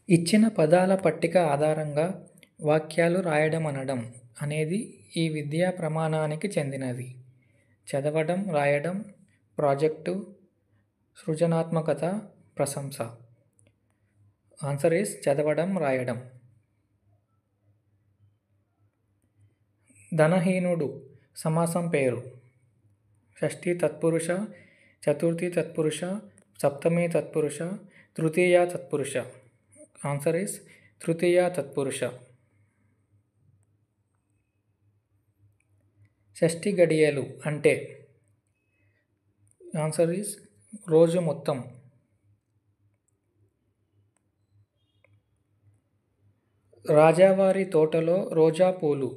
ఇచ్చిన పదాల పట్టిక ఆధారంగా వాక్యాలు రాయడమనడం అనేది ఈ విద్యా ప్రమాణానికి చెందినది. చదవడం, రాయడం, ప్రాజెక్టు, సృజనాత్మకత, ప్రశంస. ఆన్సర్ ఈస్ చదవడం, రాయడం. ధనహీనుడు సమాసం పేరు. షష్ఠీ తత్పురుష, చతుర్థీ తత్పురుష, సప్తమీ తత్పురుష, తృతీయ తత్పురుష. ఆన్సర్ ఈస్ తృతీయ తత్పురుష. షష్ఠి గడియలు అంటే ఆన్సర్ ఈస్ రోజు మొత్తం. రాజావారి తోటలో రోజా పూలు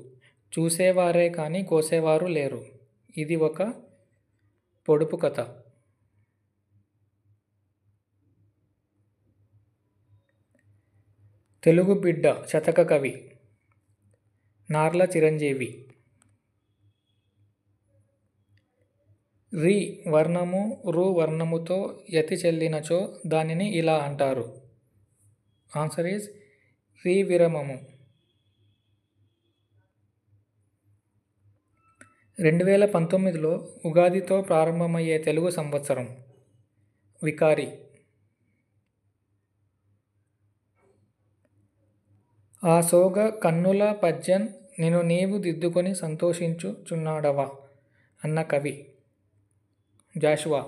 చూసేవారే కానీ కోసేవారు లేరు. ఇది ఒక పొడుపు కథ. తెలుగు బిడ్డ శతక కవి నార్ల చిరంజీవి. రి వర్ణము రు వర్ణముతో యతి చెల్లినచో దానిని ఇలా అంటారు. ఆన్సర్ ఈజ్ రి విరమము. 2019లో ఉగాదితో ప్రారంభమయ్యే తెలుగు సంవత్సరం. వికారి. ఆ సోగ కన్నుల పద్యం నిన్ను నీవు దిద్దుకొని సంతోషించుచున్నాడవా అన్న కవి జాషువా.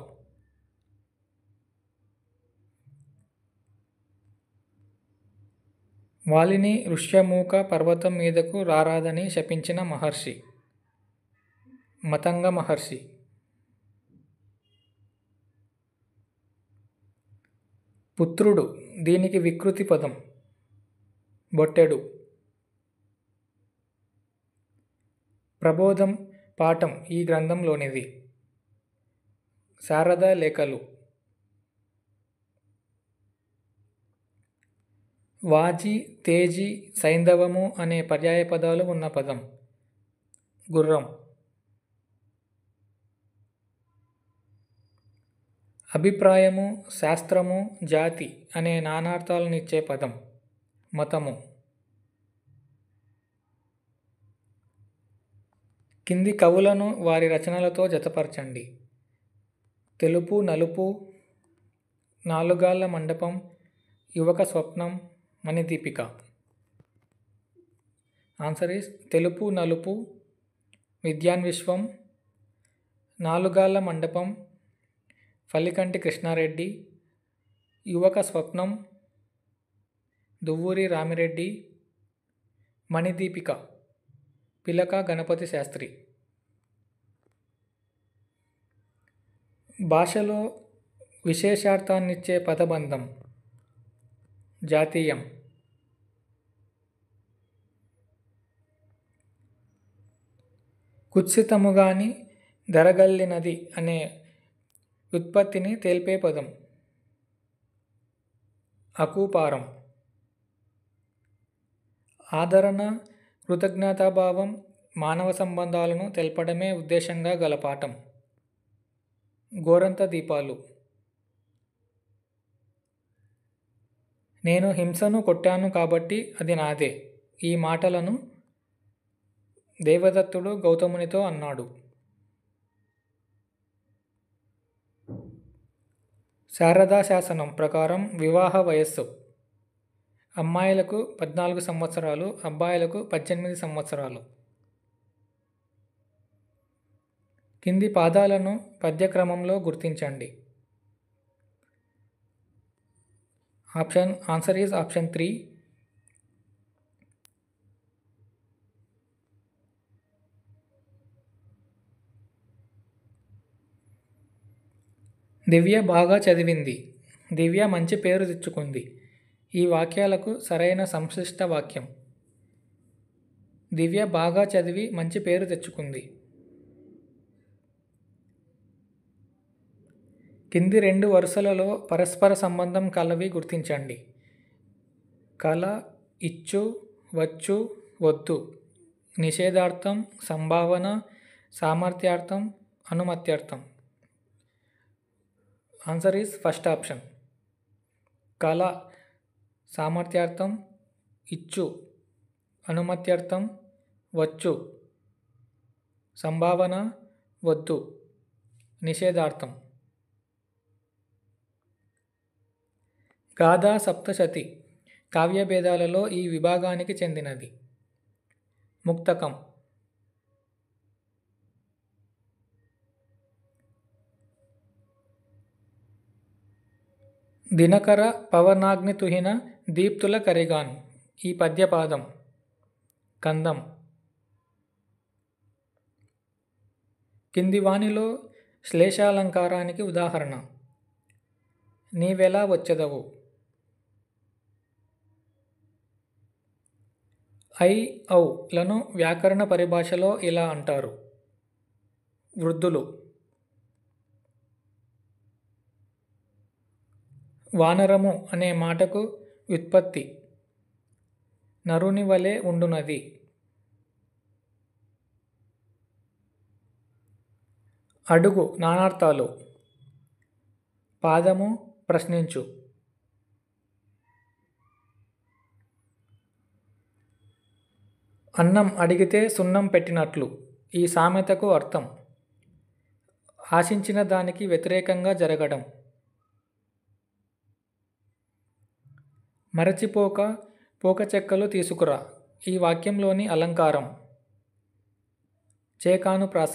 వాలిని ఋష్యమూక పర్వతం మీదకు రారాదని శపించిన మహర్షి మతంగ మహర్షి. పుత్రుడు దీనికి వికృతి పదం బొట్టెడు. ప్రబోధం పాఠం ఈ గ్రంథంలోనిది. శారద లేఖలు. వాజి, తేజి, సైంధవము అనే పర్యాయ పదాలు ఉన్న పదం గుర్రం. అభిప్రాయము, శాస్త్రము, జాతి అనే నానార్థాలనిచ్చే పదం మతము. కింది కవులను వారి రచనలతో జతపరచండి. తెలుపు నలుపు, నాలుగాళ్ల మండపం, యువక స్వప్నం, మణిదీపిక. ఆన్సర్ ఈస్ తెలుపు నలుపు, విద్యాన్ విశ్వం, నాలుగాళ్ల మండపం, ఫల్లికంటి కృష్ణారెడ్డి, యువక స్వప్నం, దువ్వూరి రామిరెడ్డి, మణిదీపిక పిలక గణపతి శాస్త్రి. భాషలో విశేషార్థాన్నిచ్చే పదబంధం జాతీయం. కుత్సితముగాని ధరగల్లినది అనే వ్యుత్పత్తిని తేల్పే పదం అకూపారం. ఆదరణ, కృతజ్ఞతాభావం, మానవ సంబంధాలను తెలపడమే ఉద్దేశంగా గల పాఠం గోరంత దీపాలు. నేను హింసను కొట్టాను కాబట్టి అది నాదే. ఈ మాటలను దేవదత్తుడు గౌతమునితో అన్నాడు. శారదా శాసనం ప్రకారం వివాహ వయస్సు అమ్మాయిలకు 14 సంవత్సరాలు, అబ్బాయిలకు 18 సంవత్సరాలు. కింది పాదాలను పద్యక్రమంలో గుర్తించండి. Answer is option 3. దివ్య బాగా చదివింది. దివ్య మంచి పేరు తెచ్చుకుంది. ఈ వాక్యాలకు సరైన సంశ్లిష్ట వాక్యం దివ్య బాగా చదివి మంచి పేరు తెచ్చుకుంది. కింది 2 వరుసలలో పరస్పర సంబంధం కలవి గుర్తించండి. కల, ఇచ్చు, వచ్చు, వద్దు. నిషేధార్థం, సంభావన, సామర్థ్యార్థం, అనుమత్యార్థం. Answer is first option. కల సామర్థ్యార్థం ఇచ్చు, అనుమత్యర్థం వచ్చు, సంభావన వద్దు, నిషేధార్థం. గాథా సప్తశతి కావ్యభేదాలలో ఈ విభాగానికి చెందినది. ముక్తకం. దినకర పవనాగ్నితుహిన దీప్తుల కరిగాన్ ఈ పద్యపాదం. కందం. కింది వానిలో శ్లేషాలంకారానికి ఉదాహరణ. నీవెలా వచ్చెదవు. ఐ ఔ లను వ్యాకరణ పరిభాషలో ఇలా అంటారు. వృద్ధులు. వానరము అనే మాటకు వ్యుత్పత్తి నరుని వలె ఉండునది. అడుగు నానార్థాలు. పాదము ప్రశ్నించు. అన్నం అడిగితే సున్నం పెట్టినట్లు ఈ సామెతకు అర్థం ఆశించిన దానికి వ్యతిరేకంగా జరగడం. మరచిపోక పోక చెక్కలు తీసుకురా ఈ వాక్యంలోని అలంకారం. చేకానుప్రాస.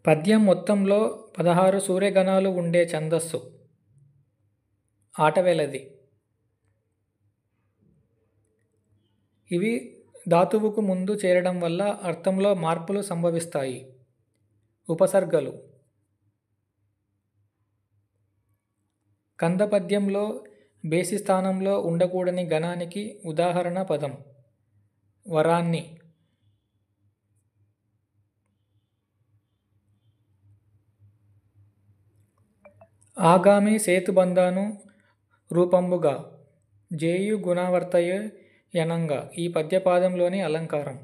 పద్యం మొత్తంలో 16 సూర్యగణాలు ఉండే ఛందస్సు. ఆటవేలది. ఇవి ధాతువుకు ముందు చేరడం వల్ల అర్థంలో మార్పులు సంభవిస్తాయి. ఉపసర్గలు. కందపద్యంలో బేసి స్థానంలో ఉండకూడని గణానికి ఉదాహరణ పదం వరాన్ని. ఆగామి సేతుబంధాను రూపంబుగా జేయు గుణవర్తయ యనంగా ఈ పద్యపాదంలోని అలంకారం.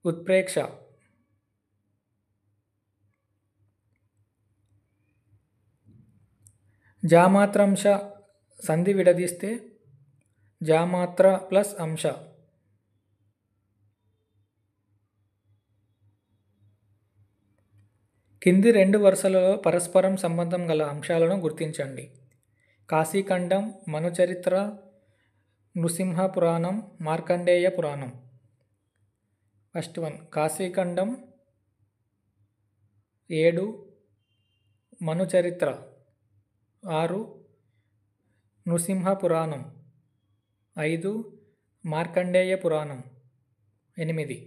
ఉత్ప్రేక్ష. జామాత్రంశ సంధి విడదీస్తే జామాత్ర ప్లస్ అంశ. కింది 2 వరుసలలో పరస్పరం సంబంధం గల అంశాలను గుర్తించండి. కాశీఖండం, మనుచరిత్ర, నృసింహ పురాణం, మార్కండేయ పురాణం. ఫస్ట్ వన్ కాశీఖండం 7, మనుచరిత్ర 6, నృసింహ పురాణం 5, మార్కండేయ పురాణం 8.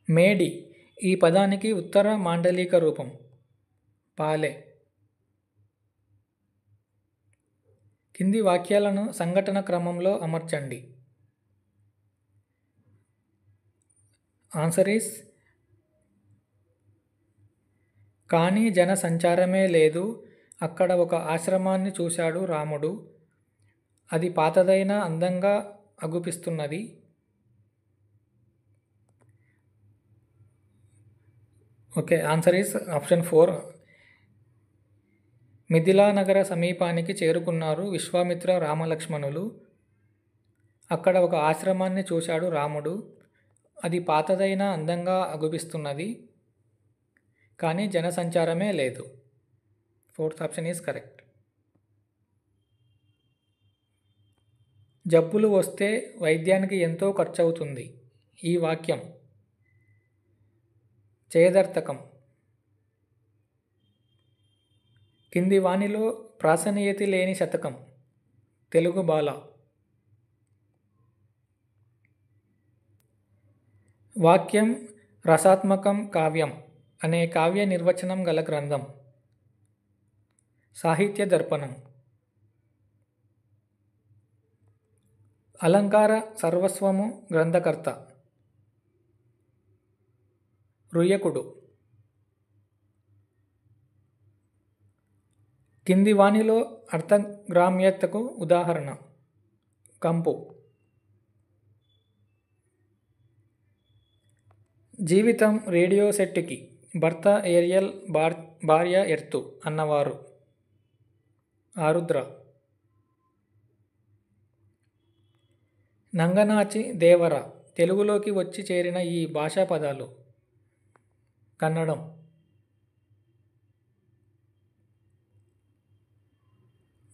మేడి ఈ పదానికి ఉత్తర మాండలిక రూపం పాలె. కింది వాక్యాలను సంఘటన క్రమంలో అమర్చండి. ఆన్సర్ ఈస్ కానీ జన సంచారమే లేదు. అక్కడ ఒక ఆశ్రమాన్ని చూశాడు రాముడు. అది పాతదైన అందంగా అగుపిస్తున్నది. Okay, answer is option 4. Mithila నగర సమీపానికి చేరుకున్నారు విశ్వామిత్ర రామలక్ష్మణులు. అక్కడ ఒక ఆశ్రమాన్ని చూశాడు రాముడు. అది పాతదైన అందంగా అగుపిస్తున్నది కానీ జనసంచారమే లేదు. 4th option is correct. జబ్బులు వస్తే వైద్యానికి ఎంతో ఖర్చవుతుంది. ఈ వాక్యం చేదర్థకం. కింది వానిలో ప్రాసనియతి లేని శతకం తెలుగు బాల. వాక్యం రసాత్మకం కావ్యం అనే కావ్య నిర్వచనం గల గ్రంథం. సాహిత్య దర్పణం. అలంకార సర్వస్వము గ్రంథకర్త రుయ్యకుడు. కింది వానిలో అర్థగ్రామ్యతకు ఉదాహరణ కంపు. జీవితం రేడియో సెట్కి భర్త ఏరియల్, భార్య ఎర్తు అన్నవారు. ఆరుద్ర. నంగనాచి, దేవర తెలుగులోకి వచ్చి చేరిన ఈ భాషా పదాలు. కన్నడం.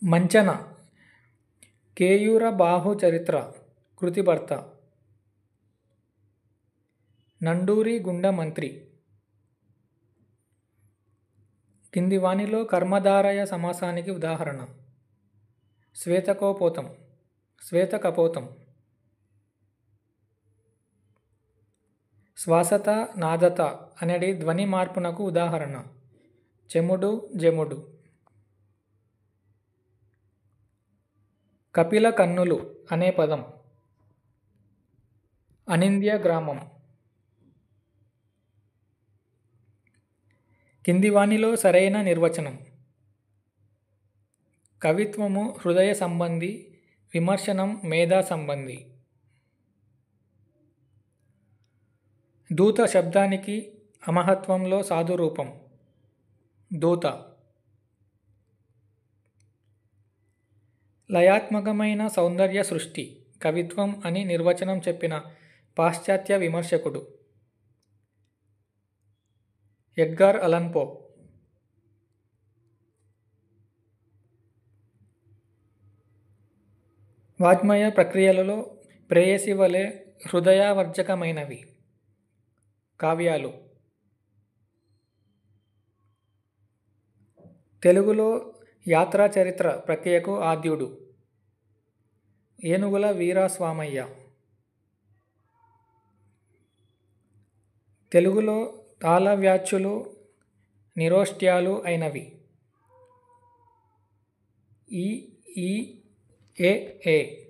మంచన కేయూర బాహు చరిత్ర కృతి భర్త. నండూరి గుండ మంత్రి. కింది వానిలో కర్మధారయ సమాసానికి ఉదాహరణ. శ్వేతకోపోతం, శ్వేతకపోతం. శ్వాసత, నాదత అనేది ధ్వని మార్పునకు ఉదాహరణ. చెముడు, జముడు. కపిల కన్నులు అనే పదం. అనింద్య గ్రామం. కింది వానిలో సరైన నిర్వచనం. కవిత్వము హృదయ సంబంధి, విమర్శనం మేధా సంబంధి. దూత శబ్దానికి అమహత్వంలో సాధురూపం. దూత. లయాత్మకమైన సౌందర్య సృష్టి కవిత్వం అని నిర్వచనం చెప్పిన పాశ్చాత్య విమర్శకుడు ఎడ్గార్ అలన్ పో. వాజ్మయ ప్రక్రియలలో ప్రేయసి వలె హృదయావర్జకమైనవి కావ్యాలు. తెలుగులో యాత్రా చరిత్ర ప్రక్రియకు ఆద్యుడు ఏనుగుల వీరాస్వామయ్య. తెలుగులో తాళవ్యాచ్యులు నిరోష్ట్యాలు అయినవి ఈ, ఈ, ఏ.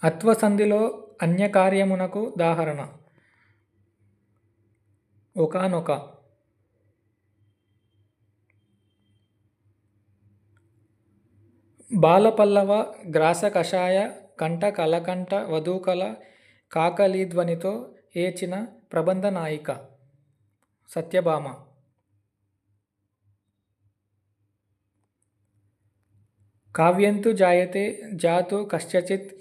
అత్వసంధిలో అన్యకార్యమునకు ఉదాహరణ. ఒకానొక. బాలపల్లవ గ్రాస కషాయ కంఠ కలకంఠ వధూకల కాకలీధ్వనితో ఏచిన ప్రబంధ నాయిక సత్యభామ. కావ్యంతు జాయతే జాతు కశ్చిత్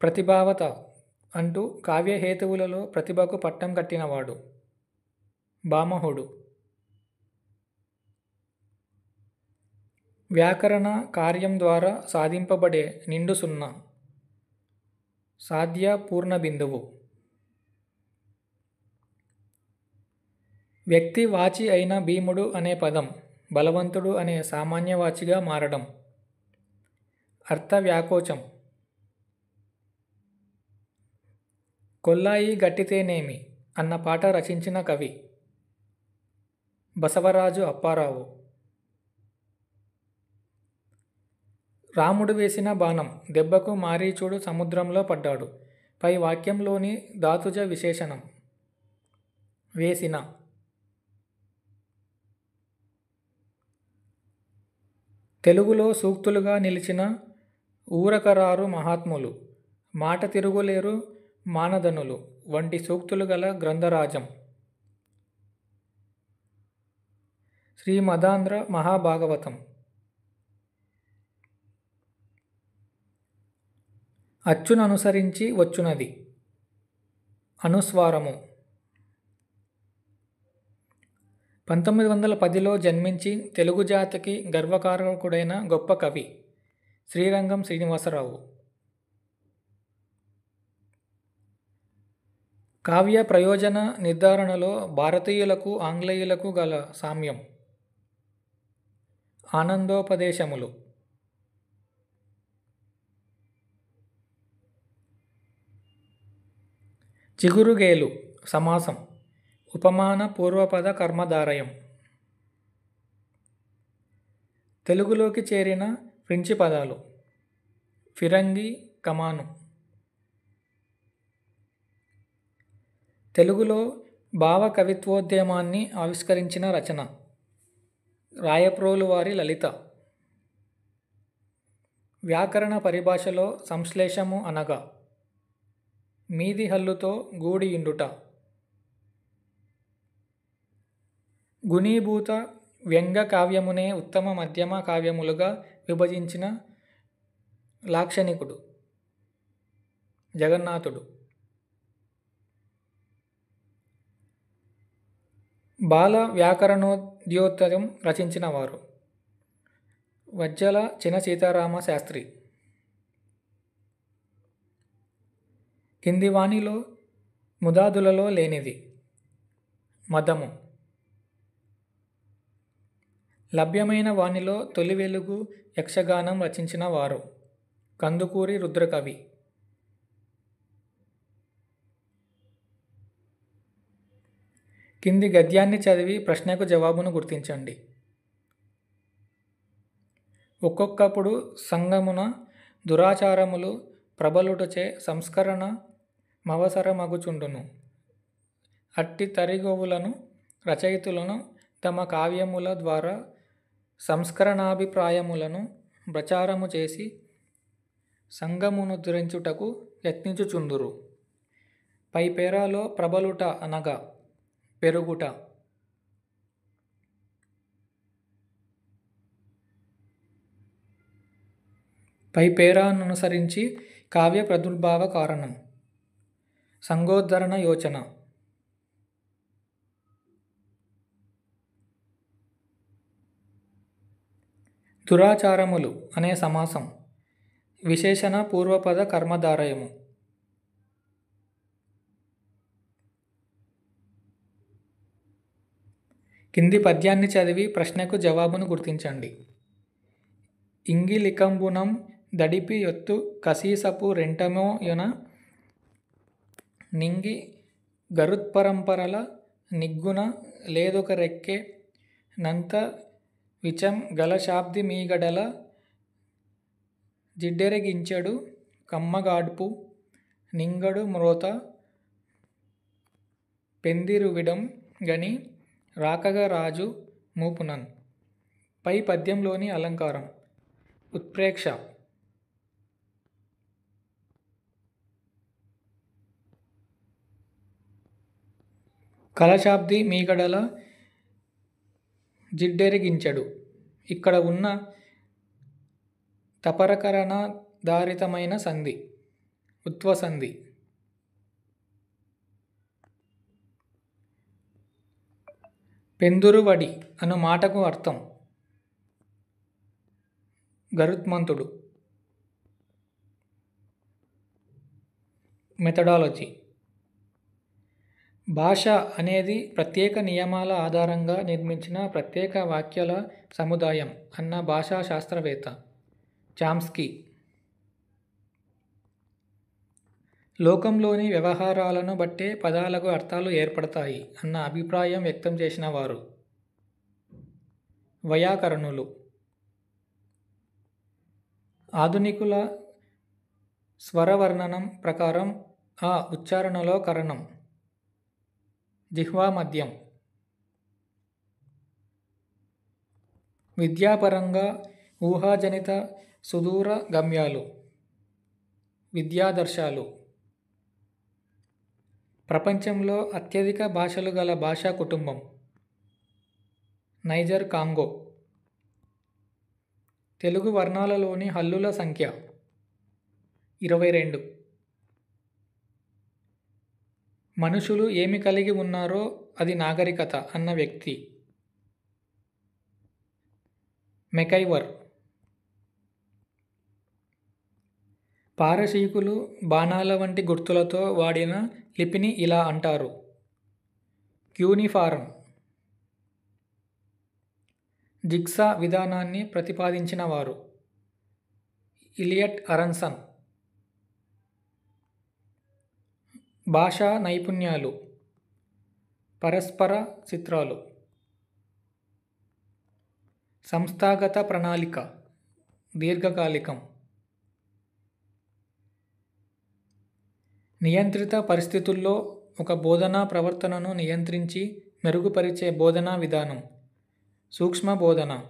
ప్రతిభావత అంటూ కావ్యహేతువులలో ప్రతిభకు పట్టం కట్టినవాడు భామహుడు. వ్యాకరణ కార్యం ద్వారా సాధింపబడే నిండు సున్నా సాధ్య పూర్ణ బిందువు. వ్యక్తి వాచి అయిన భీముడు అనే పదం బలవంతుడు అనే సామాన్యవాచిగా మారడం అర్థ వ్యాకోచం. కొల్లాయి గట్టితేనేమి అన్న పాట రచించిన కవి బసవరాజు అప్పారావు. రాముడు వేసిన బాణం దెబ్బకు మారీచుడు సముద్రంలో పడ్డాడు. పై వాక్యంలోని ధాతుజ విశేషణం. వేసిన. తెలుగులో సూక్తులుగా నిలిచిన ఊరకరారు మహాత్ములు, మాట తిరుగులేరు మానధనులు వంటి సూక్తులు గల గ్రంథరాజం శ్రీమదాంధ్ర మహాభాగవతం. అచ్చుననుసరించి వచ్చునది అనుస్వారము. 1910లో జన్మించి తెలుగు జాతికి గర్వకారకుడైన గొప్ప కవి శ్రీరంగం శ్రీనివాసరావు. కావ్య ప్రయోజన నిర్ధారణలో భారతీయులకు ఆంగ్లేయులకు గల సామ్యం. ఆనందోపదేశములు. చిగురుగేలు సమాసం. ఉపమాన పూర్వపద కర్మధారయం. తెలుగులోకి చేరిన ఫ్రెంచి పదాలు. ఫిరంగి, కమాను. తెలుగులో భావ కవిత్వోద్యమాన్ని ఆవిష్కరించిన రచన రాయప్రోలు వారి లలిత. వ్యాకరణ పరిభాషలో సంశ్లేషము అనగా మీది హల్లుతో గూడి ఇండుట. గుణీభూత వ్యంగ్య కావ్యమునే ఉత్తమ మధ్యమ కావ్యములుగా విభజించిన లాక్షణికుడు జగన్నాథుడు. బాల వ్యాకరణోద్యోతయం రచించిన వారు వజ్జల చిన సీతారామ శాస్త్రి. కింది వాణిలో ముదాదులలో లేనిది మదము. లభ్యమైన వానిలో తొలి వెలుగు యక్షగానం రచించిన వారు కందుకూరి రుద్రకవి. కింది గద్యాన్ని చదివి ప్రశ్నకు జవాబును గుర్తించండి. ఒక్కొక్కప్పుడు సంగమున దురాచారములు ప్రబలుటచే సంస్కరణ మవసరమగుచుండును. అట్టి తరిగొవులను రచయితులను తమ కావ్యముల ద్వారా సంస్కరణాభిప్రాయములను ప్రచారము చేసి సంగమునుద్ధరించుటకు యత్నించుచుందురు. పై పేరాలో ప్రబలుట అనగా పెరుగుట. పై పేరానుసరించి కావ్య ప్రదుర్భావ కారణం సంగోద్ధరణ యోచన. దురాచారములు అనే సమాసం విశేషణ పూర్వపద కర్మధారయము. కింది పద్యాన్ని చదివి ప్రశ్నకు జవాబును గుర్తించండి. ఇంగిలికంబునం దడిపి యొత్తు కసీసపు రెంటమోయొన నింగి గరుత్పరంపరల నిగ్గున లేదొక రెక్కె నంత విచం గలశాబ్ది మీగడల జిడ్డెరగించెడు కమ్మగాడ్పు నింగడు మ్రోత పెందిరువిడం గని రాకగ రాజు మూపునన్. పై పద్యంలోని అలంకారం ఉత్ప్రేక్ష. కలశాబ్ది మీగడల జిడ్డెరిగించెడు. ఇక్కడ ఉన్న తపరకరణాధారితమైన సంధి ఉత్వసంధి. పెందురువడి అను మాటకు అర్థం గరుత్మంతుడు. మెథడాలజీ. భాష అనేది ప్రత్యేక నియమాల ఆధారంగా నిర్మించిన ప్రత్యేక వాక్యాల సముదాయం అన్న భాషా శాస్త్రవేత్త చామ్స్కీ. లోకంలోని వ్యవహారాలను బట్టే పదాలకు అర్థాలు ఏర్పడతాయి అన్న అభిప్రాయం వ్యక్తం చేసిన వారు వైయాకరణులు. ఆధునికుల స్వరవర్ణనం ప్రకారం ఆ ఉచ్చారణలో కరణం జిహ్వా మధ్యం. విద్యాపరంగా ఊహాజనిత సుదూర గమ్యాలు విద్యాదర్శాలు. ప్రపంచంలో అత్యధిక భాషలు గల భాషా కుటుంబం నైజర్ కాంగో. తెలుగు వర్ణాలలోని హల్లుల సంఖ్య 22. మనుషులు ఏమి కలిగి ఉన్నారో అది నాగరికత అన్న వ్యక్తి మెకైవర్. పారసీకులు బాణాల వంటి గుర్తులతో వాడిన లిపిని ఇలా అంటారు క్యూనిఫారం. జిగ్సా విధానాన్ని ప్రతిపాదించిన వారు ఇలియట్ అరన్సన్. భాషా నైపుణ్యాలు పరస్పర చిత్రాలు. సంస్థాగత ప్రణాళిక దీర్ఘకాలికం. నియంత్రిత పరిస్థితుల్లో ఒక బోధనా ప్రవర్తనను నియంత్రించి మెరుగుపరిచే బోధనా విధానం సూక్ష్మ బోధన.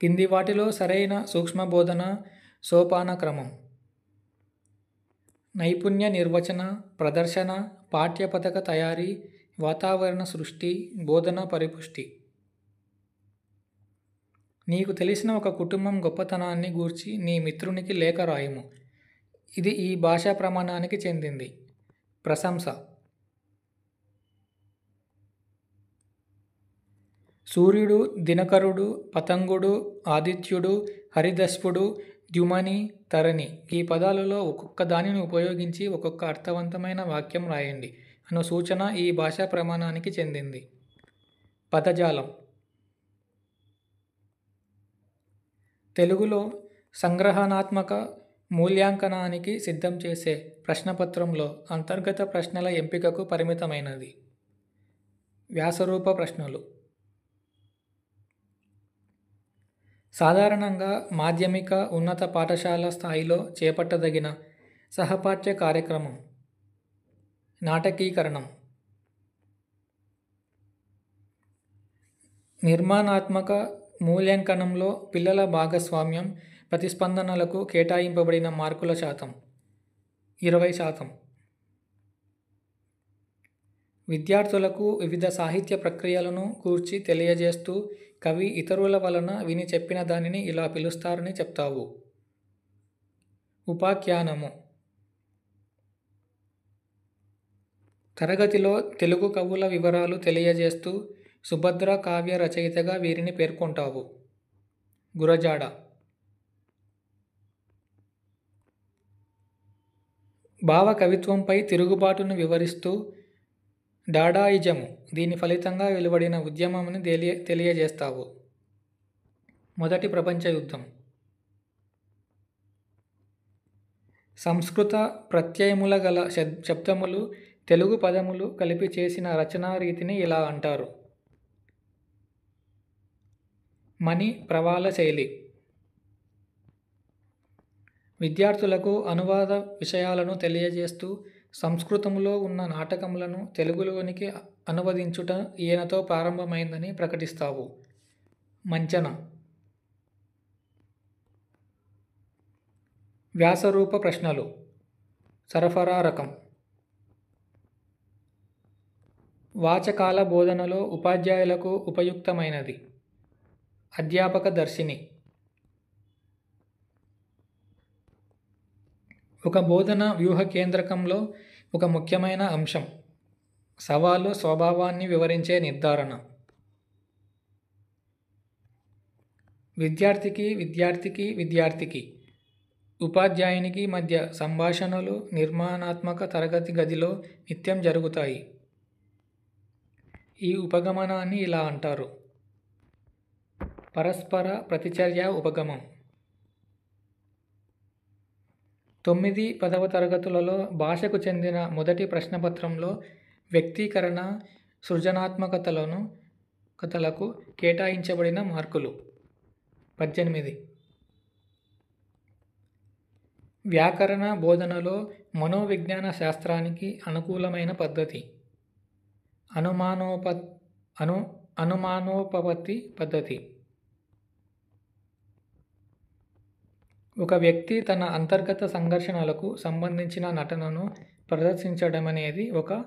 కింది వాటిలో సరైన సూక్ష్మ బోధన సోపాన క్రమం నైపుణ్య నిర్వచన, ప్రదర్శన, పాఠ్యపథక తయారీ, వాతావరణ సృష్టి, బోధన పరిపుష్టి. నీకు తెలిసిన ఒక కుటుంబం గొప్పతనాన్ని గూర్చి నీ మిత్రునికి లేఖ రాయుము. ఇది ఈ భాషా ప్రమాణానికి చెందింది. ప్రశంస. సూర్యుడు, దినకరుడు, పతంగుడు, ఆదిత్యుడు, హరిదస్పుడు, ద్యుమని, తరణి ఈ పదాలలో ఒక్కొక్క దానిని ఉపయోగించి ఒక్కొక్క అర్థవంతమైన వాక్యం రాయండి అను సూచన ఈ భాషా ప్రమాణానికి చెందింది. పదజాలం. తెలుగులో సంగ్రహణాత్మక మూల్యాంకనానికి సిద్ధం చేసే ప్రశ్నపత్రంలో అంతర్గత ప్రశ్నల ఎంపికకు పరిమితమైనది. వ్యాసరూప ప్రశ్నలు. సాధారణంగా మాధ్యమిక, ఉన్నత పాఠశాల స్థాయిలో చేపట్టదగిన సహపాఠ్య కార్యక్రమం. నాటకీకరణం. నిర్మాణాత్మక మూల్యాంకనంలో పిల్లల భాగస్వామ్యం, ప్రతిస్పందనలకు కేటాయింపబడిన మార్కుల శాతం 20%. విద్యార్థులకు వివిధ సాహిత్య ప్రక్రియలను గూర్చి తెలియజేస్తూ కవి ఇతరుల వలన విని చెప్పిన దానిని ఇలా పిలుస్తారని చెప్తావు. ఉపాఖ్యానము. తరగతిలో తెలుగు కవుల వివరాలు తెలియజేస్తూ సుభద్ర కావ్య రచయితగా వీరిని పేర్కొంటావు. గురజాడ. భావ కవిత్వంపై తిరుగుబాటును వివరిస్తూ డాడాయిజము దీని ఫలితంగా వెలువడిన ఉద్యమమని తెలియజేస్తావు. మొదటి ప్రపంచ యుద్ధం. సంస్కృత ప్రత్యయముల గల శబ్దములు, తెలుగు పదములు కలిపి చేసిన రచనా రీతిని ఇలా అంటారు. మణి ప్రవాళ శైలి. విద్యార్థులకు అనువాద విషయాలను తెలియజేస్తూ సంస్కృతములో ఉన్న నాటకములను తెలుగులోనికి అనువదించుట ఈయనతో ప్రారంభమైందని ప్రకటిస్తావు. మంచన. వ్యాసరూప ప్రశ్నలు. సరఫరా రకం. వాచకాల బోధనలో ఉపాధ్యాయులకు ఉపయుక్తమైనది. అధ్యాపక దర్శిని. ఒక బోధన వ్యూహ కేంద్రకంలో ఒక ముఖ్యమైన అంశం. సవాలు స్వభావాన్ని వివరించే నిర్ధారణ. విద్యార్థికి ఉపాధ్యాయునికి మధ్య సంభాషణలు నిర్మాణాత్మక తరగతి గదిలో నిత్యం జరుగుతాయి. ఈ ఉపగమనాన్ని ఇలా అంటారు. పరస్పర ప్రతిచర్య ఉపగమం. 9, 10వ తరగతులలో భాషకు చెందిన మొదటి ప్రశ్నపత్రంలో వ్యక్తీకరణ, సృజనాత్మకతలకు కేటాయించబడిన మార్కులు 18. వ్యాకరణ బోధనలో మనోవిజ్ఞాన శాస్త్రానికి అనుకూలమైన పద్ధతి. అనుమానోపపత్తి పద్ధతి. ఒక వ్యక్తి తన అంతర్గత సంఘర్షణలకు సంబంధించిన నటనను ప్రదర్శించడమనేది ఒక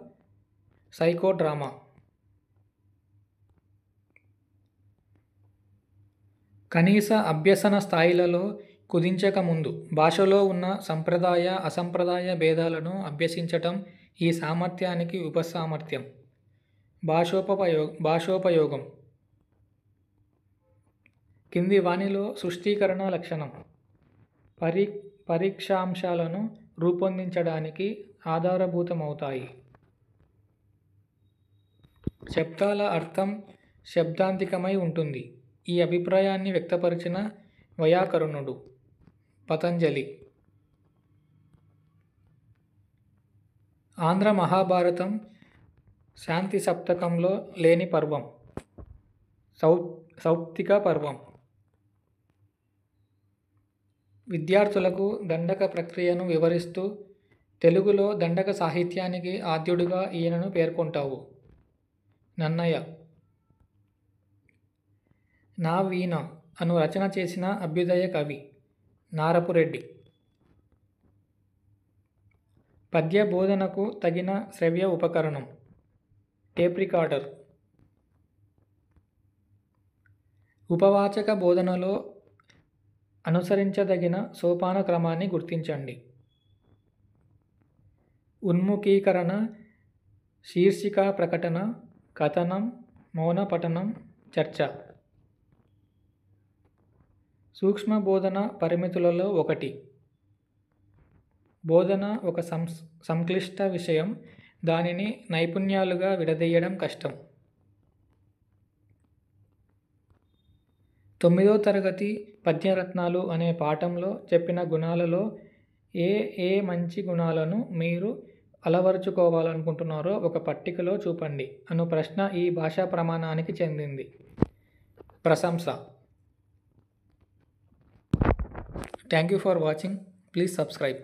సైకోడ్రామా. కనీస అభ్యసన స్థాయిలలో కుదించకముందు భాషలో ఉన్న సంప్రదాయ, అసంప్రదాయ భేదాలను అభ్యసించటం ఈ సామర్థ్యానికి ఉపసామర్థ్యం. భాషోపయోగం. కింది వానిలో సృష్టీకరణ లక్షణం. పరీక్షాంశాలను రూపొందించడానికి ఆధారభూతమవుతాయి. శబ్దాల అర్థం శబ్దాంతికమై ఉంటుంది. ఈ అభిప్రాయాన్ని వ్యక్తపరిచిన వైయాకరణుడు పతంజలి. ఆంధ్ర మహాభారతం శాంతి సప్తకంలో లేని పర్వం. సౌప్తిక పర్వం. విద్యార్థులకు దండక ప్రక్రియను వివరిస్తూ తెలుగులో దండక సాహిత్యానికి ఆద్యుడిగా ఈయనను పేర్కొంటావు. నన్నయ. నా వీణ అను రచన చేసిన అభ్యుదయ కవి నారపురెడ్డి. పద్య బోధనకు తగిన శ్రవ్య ఉపకరణం టేప్ రికార్డర్. ఉపవాచక బోధనలో అనుసరించదగిన సోపాన క్రమాన్ని గుర్తించండి. ఉన్ముఖీకరణ, శీర్షికా ప్రకటన, కథనం, మౌన పఠనం, చర్చ. సూక్ష్మ బోధన పరిమితులలో ఒకటి. బోధన ఒక సంక్లిష్ట విషయం. దానిని నైపుణ్యాలుగా విడదీయడం కష్టం. 9వ తరగతి పద్యరత్నాలు అనే పాఠంలో చెప్పిన గుణాలలో ఏ మంచి గుణాలను మీరు అలవరుచుకోవాలనుకుంటున్నారో ఒక పట్టికలో చూపండి అను ప్రశ్న ఈ భాషా ప్రమాణానికి చెందింది. ప్రశంస. Thank you for watching. Please subscribe.